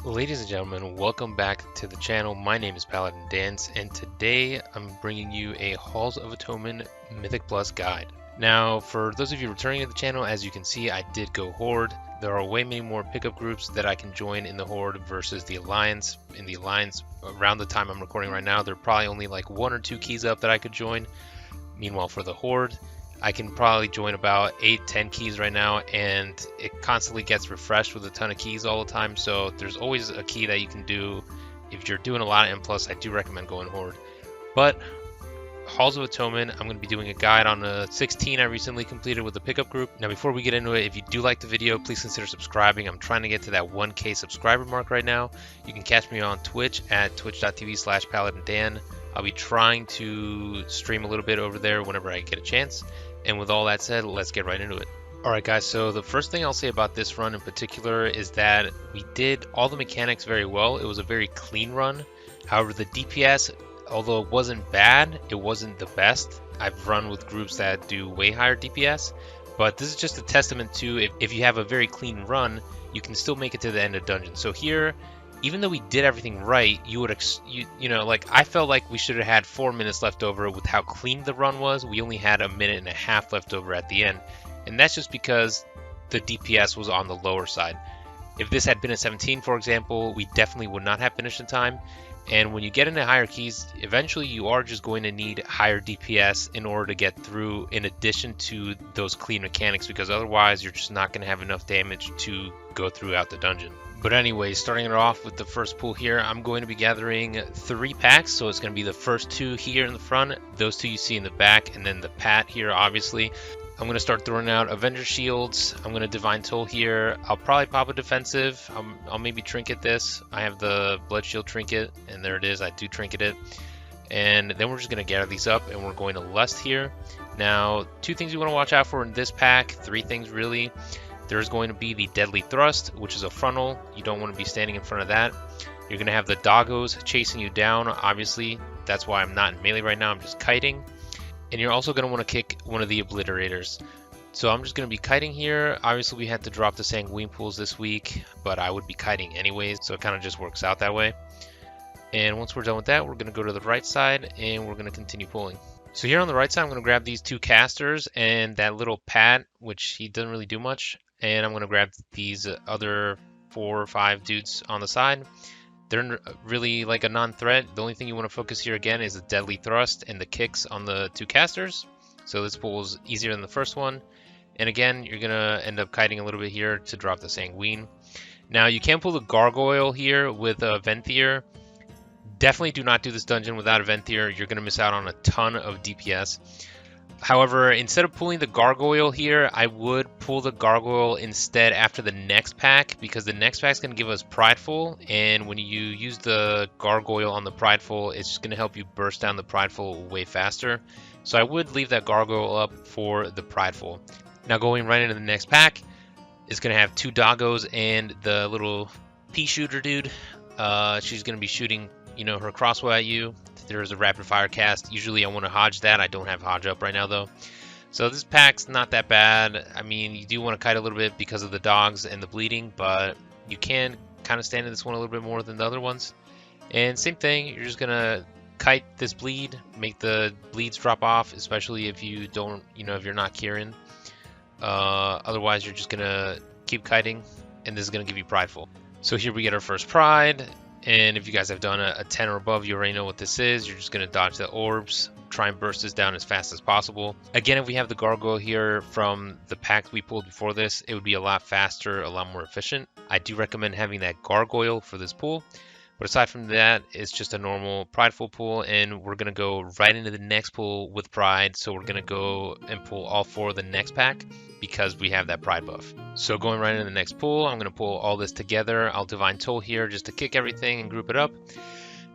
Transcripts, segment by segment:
Ladies and gentlemen, welcome back to the channel. My name is Paladin Dance, and today I'm bringing you a Halls of Atonement Mythic Plus guide. Now, for those of you returning to the channel, as you can see, I did go Horde. There are way many more pickup groups that I can join in the Horde versus the Alliance. In the Alliance, around the time I'm recording right now, there are probably only like 1 or 2 keys up that I could join. Meanwhile, for the Horde, I can probably join about 8-10 keys right now, and it constantly gets refreshed with a ton of keys all the time, so there's always a key that you can do. If you're doing a lot of M+, I do recommend going Horde. But Halls of Atonement, I'm going to be doing a guide on the 16 I recently completed with the pickup group. Now before we get into it, if you do like the video, please consider subscribing. I'm trying to get to that 1K subscriber mark right now. You can catch me on Twitch at twitch.tv/PaladinDan. I'll be trying to stream a little bit over there whenever I get a chance. And with all that said, let's get right into it. Alright guys, so the first thing I'll say about this run in particular is that we did all the mechanics very well. It was a very clean run. However, the DPS, although it wasn't bad, it wasn't the best. I've run with groups that do way higher DPS, but this is just a testament to if you have a very clean run, you can still make it to the end of dungeon. So here, even though we did everything right, you know, like I felt like we should have had 4 minutes left over with how clean the run was. We only had 1.5 minutes left over at the end, and that's just because the DPS was on the lower side. If this had been a 17, for example, we definitely would not have finished in time. And when you get into higher keys, eventually you are just going to need higher DPS in order to get through, in addition to those clean mechanics, because otherwise you're just not going to have enough damage to go throughout the dungeon. But anyway, starting it off with the first pool here, I'm going to be gathering 3 packs. So it's going to be the first 2 here in the front, those 2 you see in the back, and then the Pat here, obviously. I'm going to start throwing out Avenger Shields. I'm going to Divine Toll here. I'll probably pop a defensive. I'll maybe trinket this. I have the Blood Shield trinket, and there it is. I do trinket it. And then we're just going to gather these up, and we're going to Lust here. Now, 2 things you want to watch out for in this pack. 3 things, really. There's going to be the Deadly Thrust, which is a frontal. You don't want to be standing in front of that. You're going to have the Doggos chasing you down, obviously. That's why I'm not in melee right now. I'm just kiting. And you're also going to want to kick one of the Obliterators. So I'm just going to be kiting here. Obviously, we had to drop the Sanguine pools this week, but I would be kiting anyways, so it kind of just works out that way. And once we're done with that, we're going to go to the right side, and we're going to continue pulling. So here on the right side, I'm going to grab these 2 casters and that little Pat, which he doesn't really do much. And I'm going to grab these other 4 or 5 dudes on the side. They're really like a non-threat. The only thing you want to focus here again is the Deadly Thrust and the kicks on the 2 casters. So this pool is easier than the first one. And again, you're going to end up kiting a little bit here to drop the Sanguine. Now you can pull the Gargoyle here with a Venthyr. Definitely do not do this dungeon without a Venthyr. You're going to miss out on a ton of DPS. However, instead of pulling the Gargoyle here, I would pull the Gargoyle instead after the next pack, because the next pack is going to give us Prideful, and when you use the Gargoyle on the Prideful, it's just going to help you burst down the Prideful way faster. So I would leave that Gargoyle up for the Prideful. Now going right into the next pack, it's going to have 2 Doggos and the little pea shooter dude. She's going to be shooting, you know, her crossbow at you. There's a rapid fire cast. Usually I want to Hodge that. I don't have Hodge up right now though. So this pack's not that bad. I mean, you do want to kite a little bit because of the dogs and the bleeding, but you can kind of stand in this one a little bit more than the other ones. And same thing, you're just going to kite this bleed, make the bleeds drop off, especially if you don't, you know, if you're not Kieran. Otherwise, you're just going to keep kiting, and this is going to give you Prideful. So here we get our first Pride. And if you guys have done a 10 or above, you already know what this is. You're just going to dodge the orbs, try and burst this down as fast as possible. Again, if we have the Gargoyle here from the pack we pulled before this, it would be a lot faster, a lot more efficient. I do recommend having that Gargoyle for this pool. But aside from that, it's just a normal Prideful pool, and we're going to go right into the next pool with Pride. So we're going to go and pull all 4 of the next pack because we have that Pride buff. So going right into the next pool, I'm going to pull all this together. I'll Divine Toll here just to kick everything and group it up.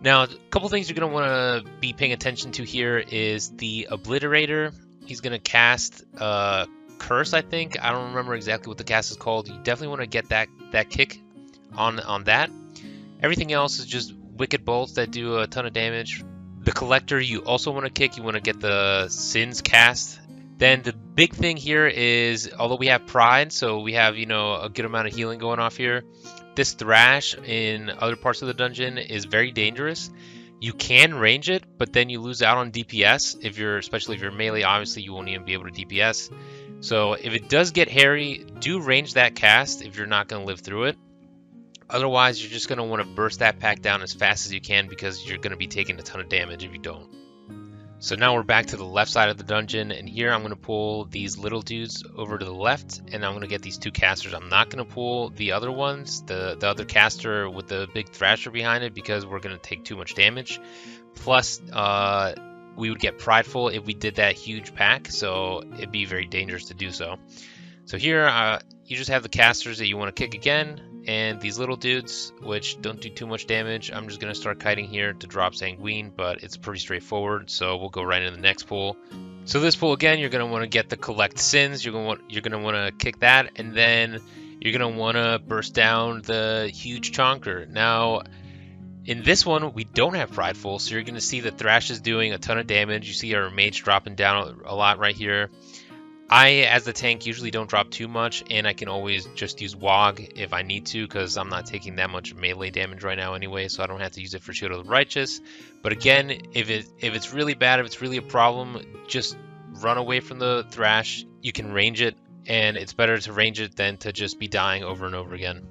Now, a couple things you're going to want to be paying attention to here is the Obliterator. He's going to cast Curse, I think. I don't remember exactly what the cast is called. You definitely want to get that kick on that. Everything else is just Wicked Bolts that do a ton of damage. The Collector you also want to kick. You want to get the Sins cast. Then the big thing here is, although we have Pride, so we have, you know, a good amount of healing going off here, this thrash in other parts of the dungeon is very dangerous. You can range it, but then you lose out on DPS. Especially if you're melee, obviously you won't even be able to DPS. So if it does get hairy, do range that cast if you're not going to live through it. Otherwise, you're just going to want to burst that pack down as fast as you can because you're going to be taking a ton of damage if you don't. So now we're back to the left side of the dungeon, and here I'm going to pull these little dudes over to the left, and I'm going to get these two casters. I'm not going to pull the other ones, the other caster with the big thrasher behind it, because we're going to take too much damage. Plus, we would get prideful if we did that huge pack, so it'd be very dangerous to do so. So here, you just have the casters that you want to kick again, and these little dudes, which don't do too much damage. I'm just going to start kiting here to drop Sanguine, but it's pretty straightforward, so we'll go right into the next pull. So this pull again, you're going to want to get the Collect Sins. You're going to want to kick that, and then you're going to want to burst down the huge Chonker. Now, in this one, we don't have Prideful, so you're going to see the Thrash is doing a ton of damage. You see our Mage dropping down a lot right here. I, as the tank, usually don't drop too much, and I can always just use Wog if I need to, because I'm not taking that much melee damage right now anyway, so I don't have to use it for Shield of the Righteous. But again, if it's really bad, if it's really a problem, just run away from the Thrash. You can range it, and it's better to range it than to just be dying over and over again.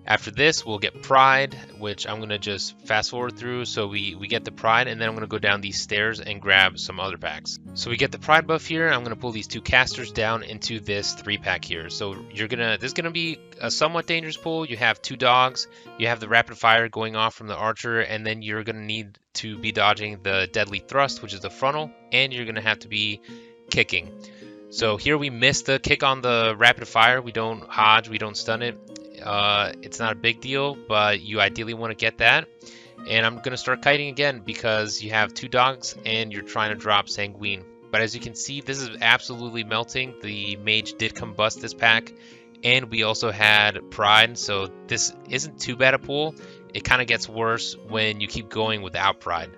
After this, we'll get Pride, which I'm going to just fast forward through. So we get the Pride, and then I'm going to go down these stairs and grab some other packs. So we get the Pride buff here. I'm going to pull these two casters down into this 3-pack here. So this is going to be a somewhat dangerous pull. You have two dogs. You have the rapid fire going off from the archer, and then you're going to need to be dodging the deadly thrust, which is the frontal, and you're going to have to be kicking. So here we missed the kick on the rapid fire. We don't hodge, we don't stun it. It's not a big deal, but you ideally want to get that. And I'm going to start kiting again because you have two dogs and you're trying to drop Sanguine. But as you can see, this is absolutely melting. The mage did combust this pack, and we also had Pride, so this isn't too bad a pull. It kind of gets worse when you keep going without Pride.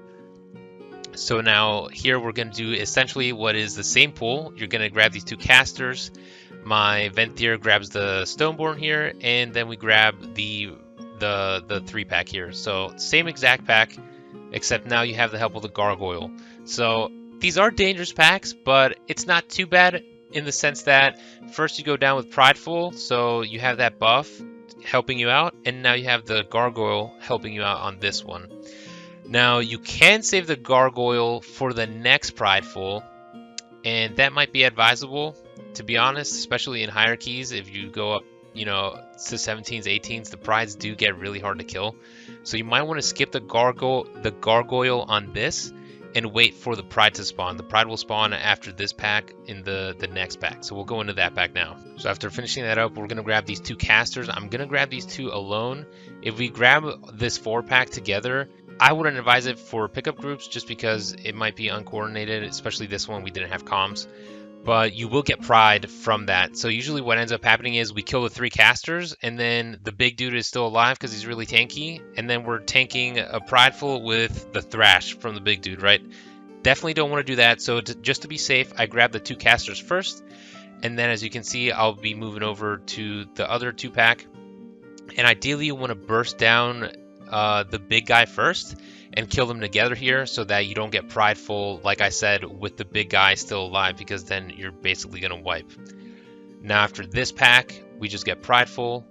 So now here we're going to do essentially what is the same pull. You're going to grab these two casters. My Venthyr grabs the Stoneborn here, and then we grab the 3-pack here. So same exact pack, except now you have the help of the Gargoyle. So these are dangerous packs, but it's not too bad in the sense that first you go down with Prideful, so you have that buff helping you out, and now you have the Gargoyle helping you out on this one. Now you can save the Gargoyle for the next Prideful, and that might be advisable, to be honest, especially in hierarchies. If you go up, to 17s, 18s, the Prides do get really hard to kill. So you might want to skip the Gargoyle on this and wait for the Pride to spawn. The Pride will spawn after this pack in the next pack. So we'll go into that pack now. So after finishing that up, we're going to grab these two casters. I'm going to grab these two alone. If we grab this 4-pack together, I wouldn't advise it for pickup groups just because it might be uncoordinated, especially this one, we didn't have comms. But you will get Pride from that. So usually what ends up happening is we kill the 3 casters, and then the big dude is still alive because he's really tanky, and then we're tanking a Prideful with the Thrash from the big dude, right? Definitely don't want to do that. So just to be safe, I grab the 2 casters first, and then as you can see, I'll be moving over to the other 2-pack. And ideally you want to burst down the big guy first and kill them together here so that you don't get Prideful, like I said, with the big guy still alive, because then you're basically going to wipe. Now after this pack, we just get Prideful,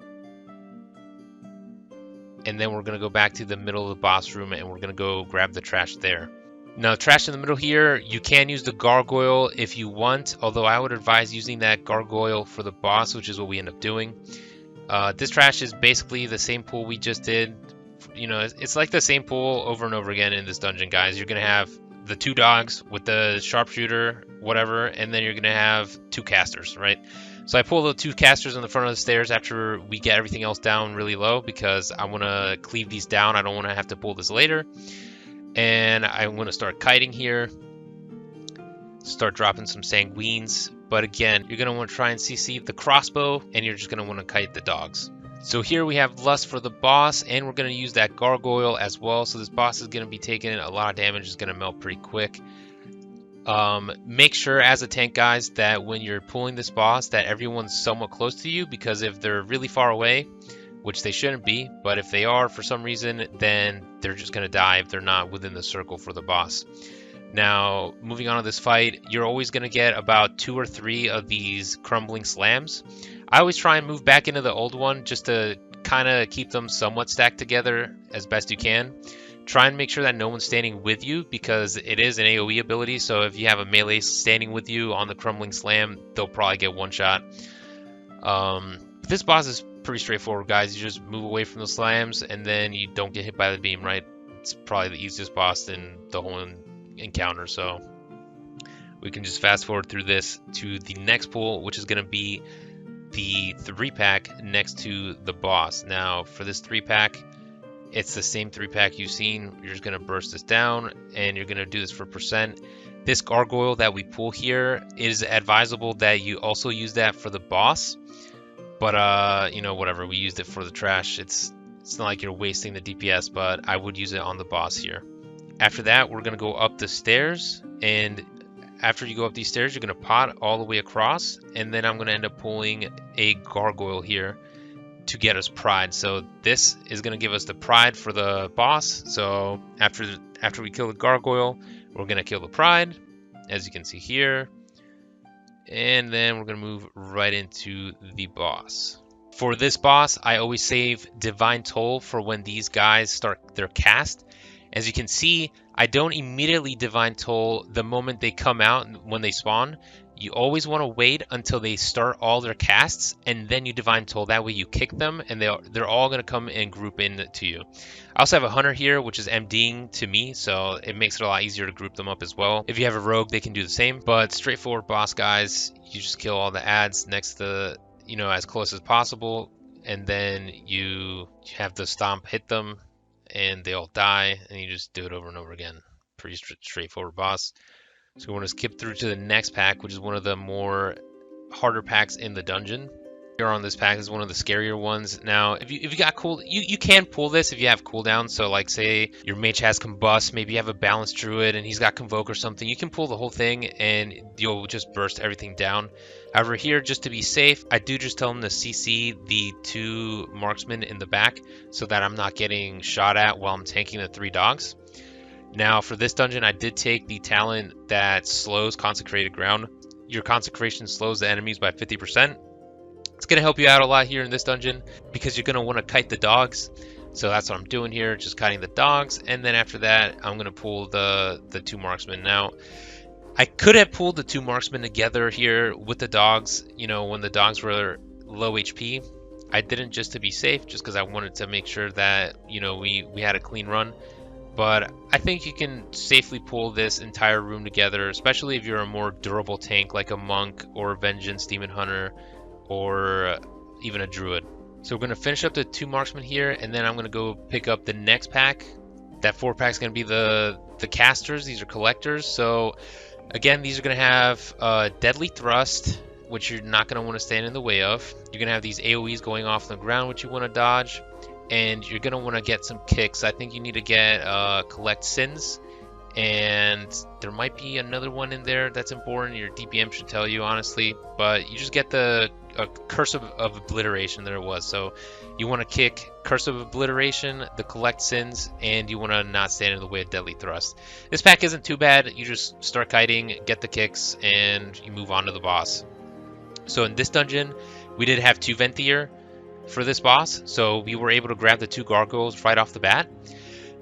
and then we're going to go back to the middle of the boss room and we're going to go grab the trash there. Now trash in the middle here, you can use the Gargoyle if you want, although I would advise using that Gargoyle for the boss, which is what we end up doing. This trash is basically the same pool we just did. It's like the same pool over and over again in this dungeon, guys. You're going to have the 2 dogs with the sharpshooter, whatever, and then you're going to have 2 casters, right? So I pull the 2 casters on the front of the stairs after we get everything else down really low because I want to cleave these down. I don't want to have to pull this later. And I want to start kiting here. Start dropping some Sanguines. But again, you're going to want to try and CC the crossbow, and you're just going to want to kite the dogs. So here we have Lust for the boss, and we're going to use that Gargoyle as well. So this boss is going to be taking a lot of damage. It's going to melt pretty quick. Make sure as a tank, guys, that when you're pulling this boss that everyone's somewhat close to you, because if they're really far away, which they shouldn't be, but if they are for some reason, then they're just going to die if they're not within the circle for the boss. Now, moving on to this fight, you're always going to get about 2 or 3 of these crumbling slams. I always try and move back into the old one just to kind of keep them somewhat stacked together as best you can. Try and make sure that no one's standing with you because it is an AoE ability, so if you have a melee standing with you on the crumbling slam, they'll probably get one shot. This boss is pretty straightforward, guys. You just move away from the slams and then you don't get hit by the beam, right? It's probably the easiest boss in the whole encounter, so we can just fast forward through this to the next pool, which is going to be the 3-pack next to the boss. Now for this 3-pack, it's the same 3-pack you've seen. You're just going to burst this down and you're going to do this for percent. This gargoyle that we pull here is advisable that you also use that for the boss, but you know, whatever, we used it for the trash. It's not like you're wasting the DPS, but I would use it on the boss here. After that, we're going to go up the stairs, and after you go up these stairs, you're going to pot all the way across, and then I'm going to end up pulling a gargoyle here to get us pride. So this is going to give us the pride for the boss. So after we kill the gargoyle, we're going to kill the pride, as you can see here, and then we're going to move right into the boss. For this boss, I always save Divine Toll for when these guys start their cast. As you can see, I don't immediately Divine Toll the moment they come out when they spawn. You always want to wait until they start all their casts, and then you Divine Toll. That way you kick them, and they're all going to come and group in to you. I also have a Hunter here, which is MDing to me, so it makes it a lot easier to group them up as well. If you have a Rogue, they can do the same. But straightforward boss, guys. You just kill all the ads next to, you know, as close as possible, and then you have the stomp hit them, and they all die, and you just do it over and over again. Pretty straightforward boss. So we want to skip through to the next pack, which is one of the more harder packs in the dungeon. Here on this pack is one of the scarier ones. Now, if you got cool, you can pull this if you have cooldown. So like say your mage has Combust, maybe you have a balanced druid and he's got Convoke or something. You can pull the whole thing and you'll just burst everything down. However, here, just to be safe, I do just tell him to CC the 2 marksmen in the back so that I'm not getting shot at while I'm tanking the 3 dogs. Now, for this dungeon, I did take the talent that slows Consecrated Ground. Your Consecration slows the enemies by 50%. It's going to help you out a lot here in this dungeon because you're going to want to kite the dogs. So that's what I'm doing here, just kiting the dogs. And then after that, I'm going to pull the 2 marksmen. Now, I could have pulled the 2 marksmen together here with the dogs, you know, when the dogs were low HP. I didn't just to be safe, just because I wanted to make sure that, you know, we had a clean run. But I think you can safely pull this entire room together, especially if you're a more durable tank like a Monk or a Vengeance Demon Hunter or even a Druid. So we're going to finish up the 2 marksmen here, and then I'm going to go pick up the next pack. That 4-pack is going to be the casters. These are collectors. So again, these are going to have Deadly Thrust, which you're not going to want to stand in the way of. You're going to have these AoEs going off the ground, which you want to dodge. And you're going to want to get some kicks. I think you need to get Collect Sins. And there might be another one in there that's important. Your DPM should tell you, honestly. But you just get the Curse of Obliteration. There it was. So you want to kick Curse of Obliteration, the Collect Sins, and you want to not stand in the way of Deadly Thrust. This pack isn't too bad. You just start kiting, get the kicks, and you move on to the boss. So in this dungeon, we did have 2 Venthyr for this boss, so we were able to grab the 2 gargoyles right off the bat.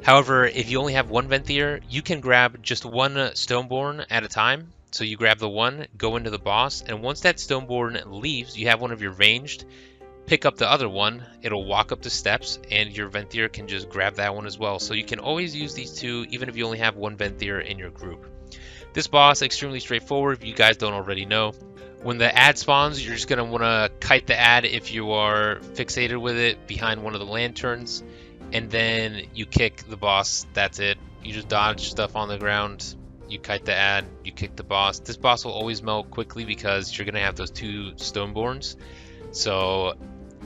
However, if you only have 1 Venthyr, you can grab just 1 Stoneborn at a time. So you grab the 1, go into the boss, and once that Stoneborn leaves, you have one of your ranged, pick up the other one, it'll walk up the steps, and your Venthyr can just grab that one as well. So you can always use these 2, even if you only have 1 Venthyr in your group. This boss, extremely straightforward if you guys don't already know. When the ad spawns, you're just going to want to kite the ad if you are fixated with it behind one of the lanterns. And then you kick the boss. That's it. You just dodge stuff on the ground. You kite the ad. You kick the boss. This boss will always melt quickly because you're going to have those 2 Stoneborns. So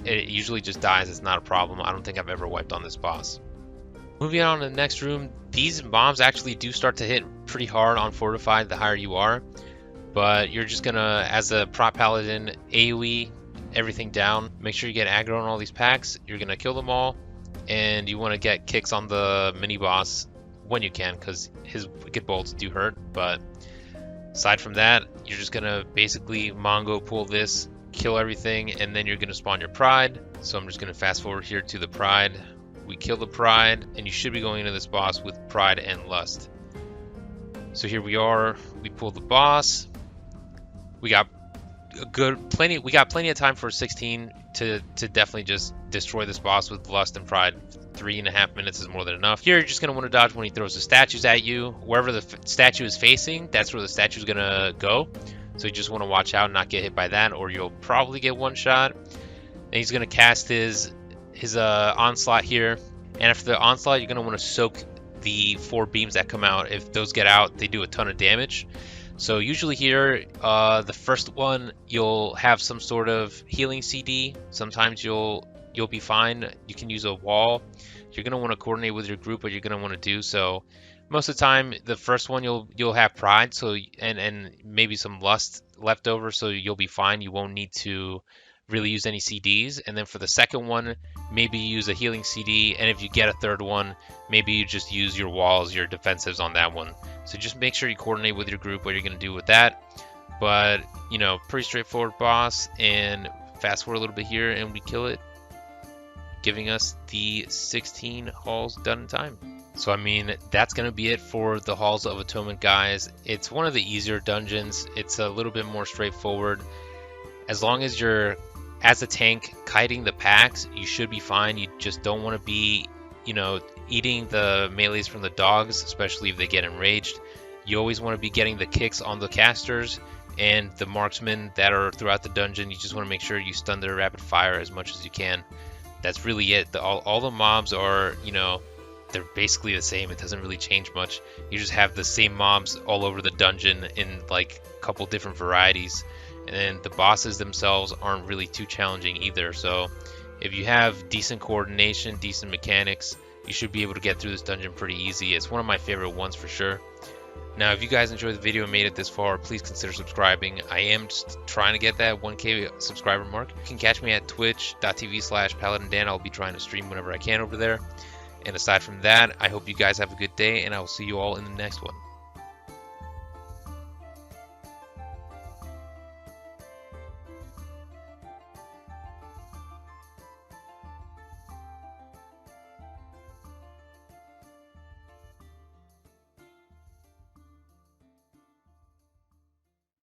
it usually just dies. It's not a problem. I don't think I've ever wiped on this boss. Moving on to the next room. These mobs actually do start to hit pretty hard on Fortified the higher you are. But you're just gonna, as a Prot Paladin, AoE everything down. Make sure you get aggro on all these packs. You're gonna kill them all, and you want to get kicks on the mini boss when you can, because his wicked bolts do hurt. But aside from that, you're just gonna basically Mongo pull this, kill everything, and then you're gonna spawn your pride. So I'm just gonna fast forward here to the pride. We kill the pride, and you should be going into this boss with pride and lust. So here we are. We pull the boss. We got plenty of time for 16 to definitely just destroy this boss with lust and pride. 3.5 minutes is more than enough. Here you're just gonna want to dodge when he throws the statues at you. Wherever the statue is facing, that's where the statue is gonna go. So you just want to watch out and not get hit by that, or you'll probably get one shot. And he's gonna cast his onslaught here, and after the onslaught, you're gonna want to soak the 4 beams that come out. If those get out, they do a ton of damage. So usually here, the first one, you'll have some sort of healing CD. Sometimes you'll be fine. You can use a wall. You're gonna want to coordinate with your group what you're gonna want to do. So most of the time, the first one you'll have pride, so and maybe some lust left over, so you'll be fine. You won't need to really use any CDs. And then for the second one, maybe use a healing CD, and if you get a third one, maybe you just use your walls, your defensives on that one. So just make sure you coordinate with your group what you're going to do with that. But, you know, pretty straightforward boss, and fast forward a little bit here and we kill it, giving us the 16 halls done in time. So I mean, that's going to be it for the Halls of Atonement, guys. It's one of the easier dungeons. It's a little bit more straightforward. As long as you're, as a tank, kiting the packs, you should be fine. You just don't want to be, you know, eating the melees from the dogs, especially if they get enraged. You always want to be getting the kicks on the casters and the marksmen that are throughout the dungeon. You just want to make sure you stun their rapid fire as much as you can. That's really it. All the mobs are, you know, they're basically the same. It doesn't really change much. You just have the same mobs all over the dungeon in like a couple different varieties. And the bosses themselves aren't really too challenging either. So if you have decent coordination, decent mechanics, you should be able to get through this dungeon pretty easy. It's one of my favorite ones for sure. Now, if you guys enjoyed the video and made it this far, please consider subscribing. I am just trying to get that 1K subscriber mark. You can catch me at twitch.tv/PaladinDan. I'll be trying to stream whenever I can over there. And aside from that, I hope you guys have a good day, and I will see you all in the next one.